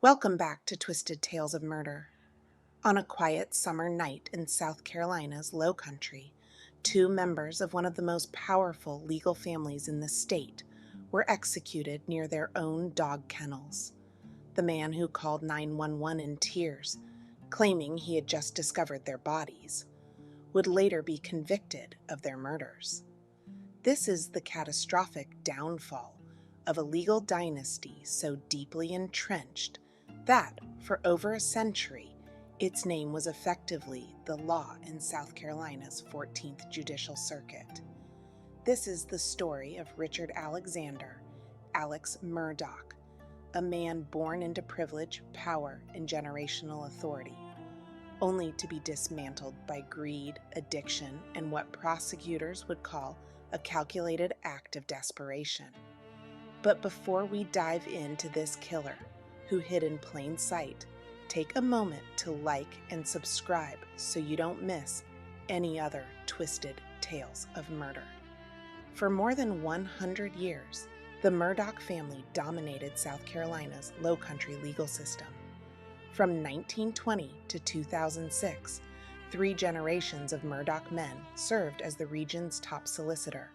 Welcome back to Twisted Tales of Murder. On a quiet summer night in South Carolina's Low Country, two members of one of the most powerful legal families in the state were executed near their own dog kennels. The man who called 911 in tears, claiming he had just discovered their bodies, would later be convicted of their murders. This is the catastrophic downfall of a legal dynasty so deeply entrenched that, for over a century, its name was effectively the law in South Carolina's 14th Judicial Circuit. This is the story of Richard Alexander, Alex Murdaugh, a man born into privilege, power, and generational authority, only to be dismantled by greed, addiction, and what prosecutors would call a calculated act of desperation. But before we dive into this killer, who hid in plain sight, take a moment to like and subscribe so you don't miss any other twisted tales of murder. For more than 100 years, the Murdaugh family dominated South Carolina's Low Country legal system. From 1920 to 2006, 3 generations of Murdaugh men served as the region's top solicitor,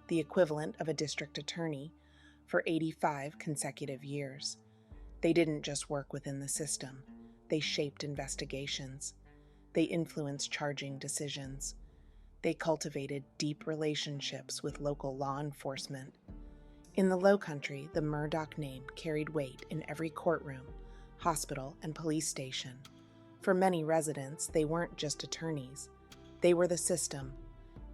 the equivalent of a district attorney, for 85 consecutive years. They didn't just work within the system. They shaped investigations. They influenced charging decisions. They cultivated deep relationships with local law enforcement. In the Low Country, the Murdaugh name carried weight in every courtroom, hospital, and police station. For many residents, they weren't just attorneys. They were the system.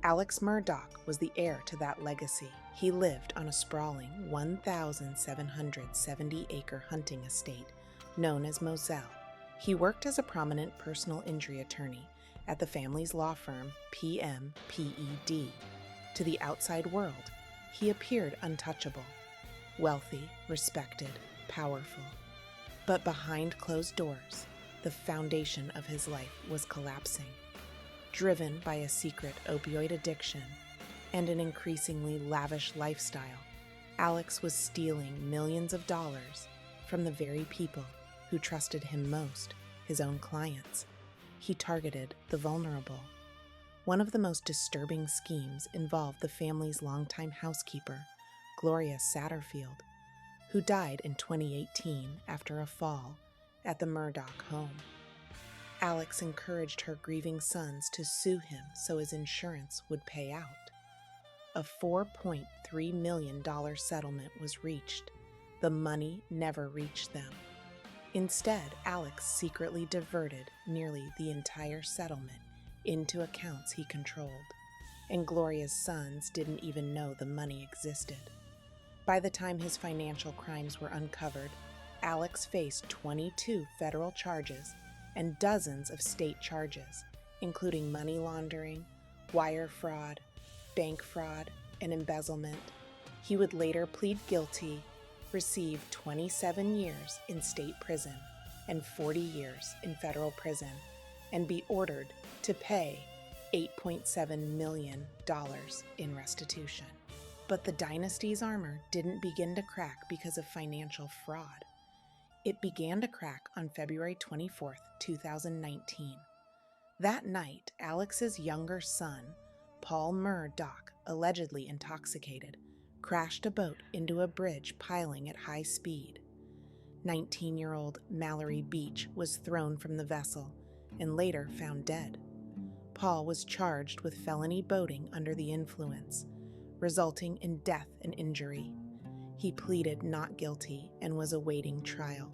Alex Murdaugh was the heir to that legacy. He lived on a sprawling 1,770-acre hunting estate known as Moselle. He worked as a prominent personal injury attorney at the family's law firm PMPED. To the outside world, he appeared untouchable, wealthy, respected, powerful. But behind closed doors, the foundation of his life was collapsing. Driven by a secret opioid addiction and an increasingly lavish lifestyle, Alex was stealing millions of dollars from the very people who trusted him most, his own clients. He targeted the vulnerable. One of the most disturbing schemes involved the family's longtime housekeeper, Gloria Satterfield, who died in 2018 after a fall at the Murdaugh home. Alex encouraged her grieving sons to sue him so his insurance would pay out. A $4.3 million settlement was reached. The money never reached them. Instead, Alex secretly diverted nearly the entire settlement into accounts he controlled, and Gloria's sons didn't even know the money existed. By the time his financial crimes were uncovered, Alex faced 22 federal charges and dozens of state charges, including money laundering, wire fraud, bank fraud, and embezzlement. He would later plead guilty, receive 27 years in state prison and 40 years in federal prison, and be ordered to pay $8.7 million in restitution. But the dynasty's armor didn't begin to crack because of financial fraud. It began to crack on February 24, 2019. That night, Alex's younger son, Paul Murdaugh, allegedly intoxicated, crashed a boat into a bridge piling at high speed. 19-year-old Mallory Beach was thrown from the vessel and later found dead. Paul was charged with felony boating under the influence, resulting in death and injury. He pleaded not guilty and was awaiting trial.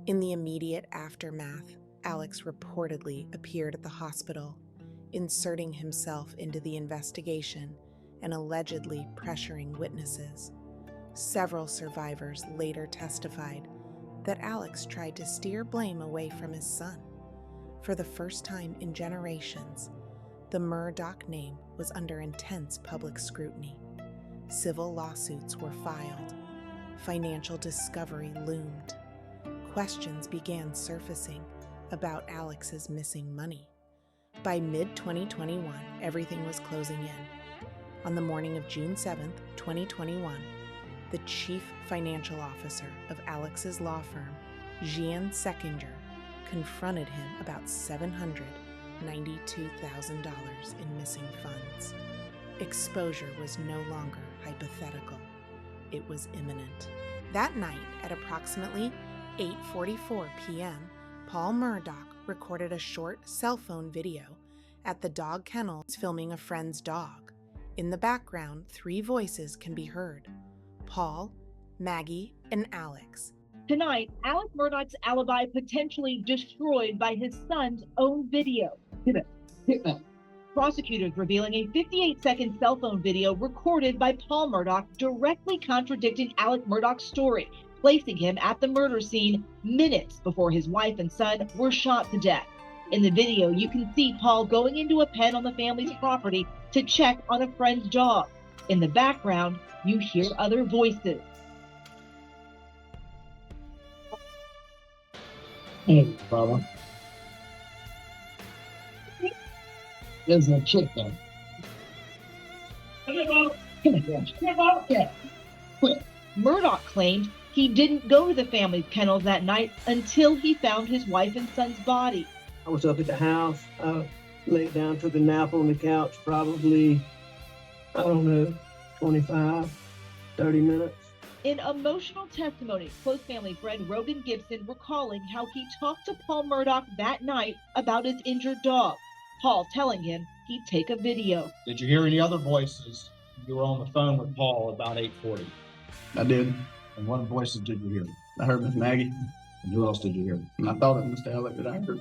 In the immediate aftermath, Alex reportedly appeared at the hospital, inserting himself into the investigation and allegedly pressuring witnesses. Several survivors later testified that Alex tried to steer blame away from his son. For the first time in generations, the Murdaugh name was under intense public scrutiny. Civil lawsuits were filed. Financial discovery loomed. Questions began surfacing about Alex's missing money. By mid-2021, everything was closing in. On the morning of June 7, 2021, the chief financial officer of Alex's law firm, Jean Seckinger, confronted him about $792,000 in missing funds. Exposure was no longer hypothetical. It was imminent. That night, at approximately 8:44 p.m., Paul Murdaugh recorded a short cell phone video at the dog kennel filming a friend's dog. In the background, 3 voices can be heard: Paul, Maggie, and Alex. Tonight, Alex Murdaugh's alibi potentially destroyed by his son's own video. Hit that. Prosecutors revealing a 58-second cell phone video recorded by Paul Murdaugh directly contradicting Alex Murdaugh's story, placing him at the murder scene minutes before his wife and son were shot to death. In the video, you can see Paul going into a pen on the family's property to check on a friend's dog. In the background, you hear other voices. Hey, brother. There's a chick there. Come here. Quick. Murdaugh claimed he didn't go to the family's kennels that night until he found his wife and son's body. I was up at the house. I laid down, took a nap on the couch, probably, 25, 30 minutes. In emotional testimony, close family friend Rogan Gibson recalling how he talked to Paul Murdaugh that night about his injured dog. Paul telling him he'd take a video. Did you hear any other voices? You were on the phone with Paul about 8:40. I did. And what voices did you hear? I heard Miss Maggie, And who else did you hear? and I thought it was Mr. Alec that I heard.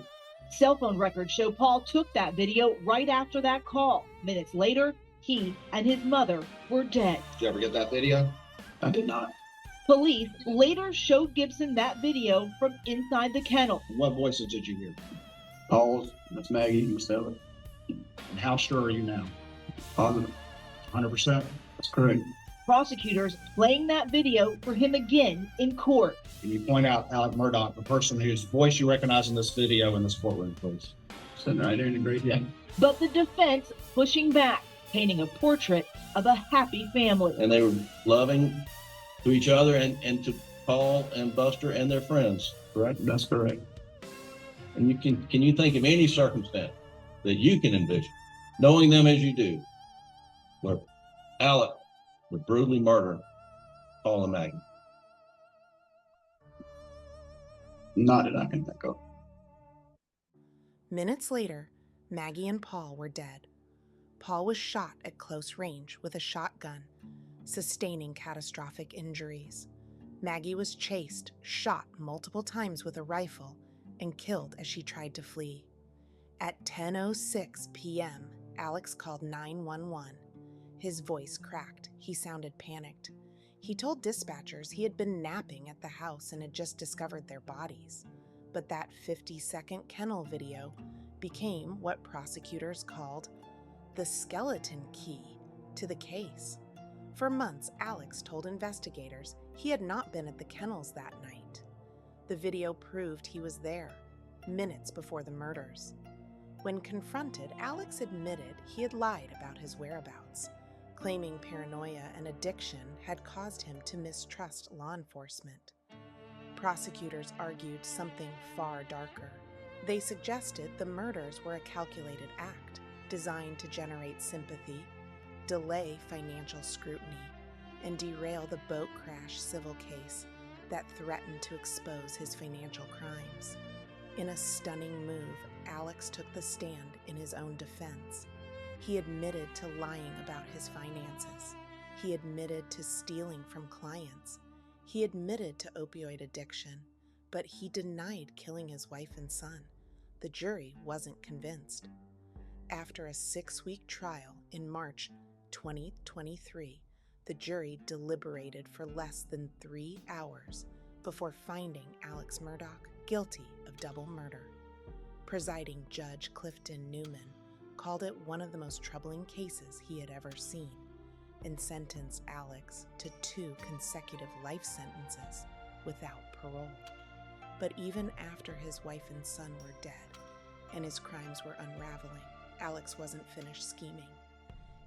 Cell phone records show Paul took that video right after that call. Minutes later, he and his mother were dead. Did you ever get that video? I did not. Police later showed Gibson that video from inside the kennel. And what voices did you hear? Paul's, Miss Maggie, Mr. Alec. And how sure are you now? Positive. 100%? That's correct. Prosecutors playing that video for him again in court. Can you point out Alec Murdaugh, the person whose voice you recognize in this video in this courtroom, please? Sitting right there in the graveyard. But the defense pushing back, painting a portrait of a happy family. And they were loving to each other and to Paul and Buster and their friends, correct? That's correct. And can you think of any circumstance that you can envision, knowing them as you do, where Alec would brutally murder Paul and Maggie? Not that I can think of. Minutes later, Maggie and Paul were dead. Paul was shot at close range with a shotgun, sustaining catastrophic injuries. Maggie was chased, shot multiple times with a rifle, and killed as she tried to flee. At 10:06 p.m., Alex called 911. His voice cracked. He sounded panicked. He told dispatchers he had been napping at the house and had just discovered their bodies. But that 50-second kennel video became what prosecutors called the skeleton key to the case. For months, Alex told investigators he had not been at the kennels that night. The video proved he was there, minutes before the murders. When confronted, Alex admitted he had lied about his whereabouts, claiming paranoia and addiction had caused him to mistrust law enforcement. Prosecutors argued something far darker. They suggested the murders were a calculated act designed to generate sympathy, delay financial scrutiny, and derail the boat crash civil case that threatened to expose his financial crimes. In a stunning move, Alex took the stand in his own defense. He admitted to lying about his finances. He admitted to stealing from clients. He admitted to opioid addiction, but he denied killing his wife and son. The jury wasn't convinced. After a 6-week trial in March 2023, the jury deliberated for less than 3 hours before finding Alex Murdaugh guilty of double murder. Presiding Judge Clifton Newman called it one of the most troubling cases he had ever seen and sentenced Alex to 2 consecutive life sentences without parole. But even after his wife and son were dead and his crimes were unraveling, Alex wasn't finished scheming.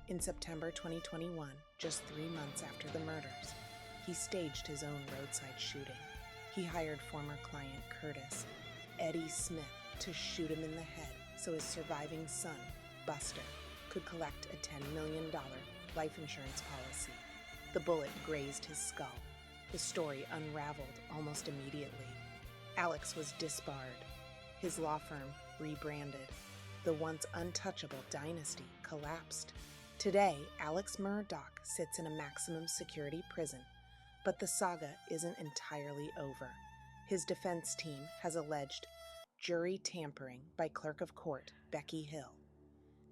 In September 2021, just 3 months after the murders, he staged his own roadside shooting. He hired former client Curtis, Eddie Smith, to shoot him in the head so his surviving son, Buster, could collect a $10 million life insurance policy. The bullet grazed his skull. The story unraveled almost immediately. Alex was disbarred. His law firm rebranded. The once untouchable dynasty collapsed. Today, Alex Murdaugh sits in a maximum security prison, but the saga isn't entirely over. His defense team has alleged jury tampering by Clerk of Court Becky Hill.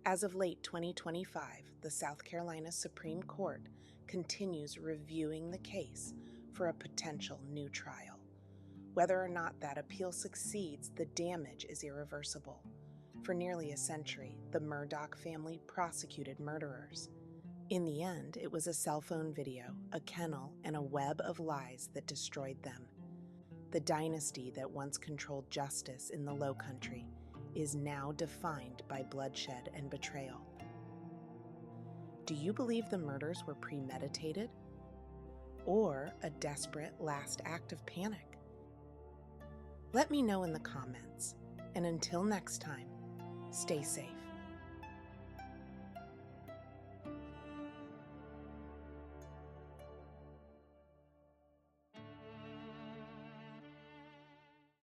As of late 2025, the South Carolina Supreme Court continues reviewing the case for a potential new trial. Whether or not that appeal succeeds, the damage is irreversible. For nearly a century, the Murdaugh family prosecuted murderers. In the end, it was a cell phone video, a kennel, and a web of lies that destroyed them. The dynasty that once controlled justice in the Low Country is now defined by bloodshed and betrayal. Do you believe the murders were premeditated? Or a desperate last act of panic? Let me know in the comments. And until next time, stay safe.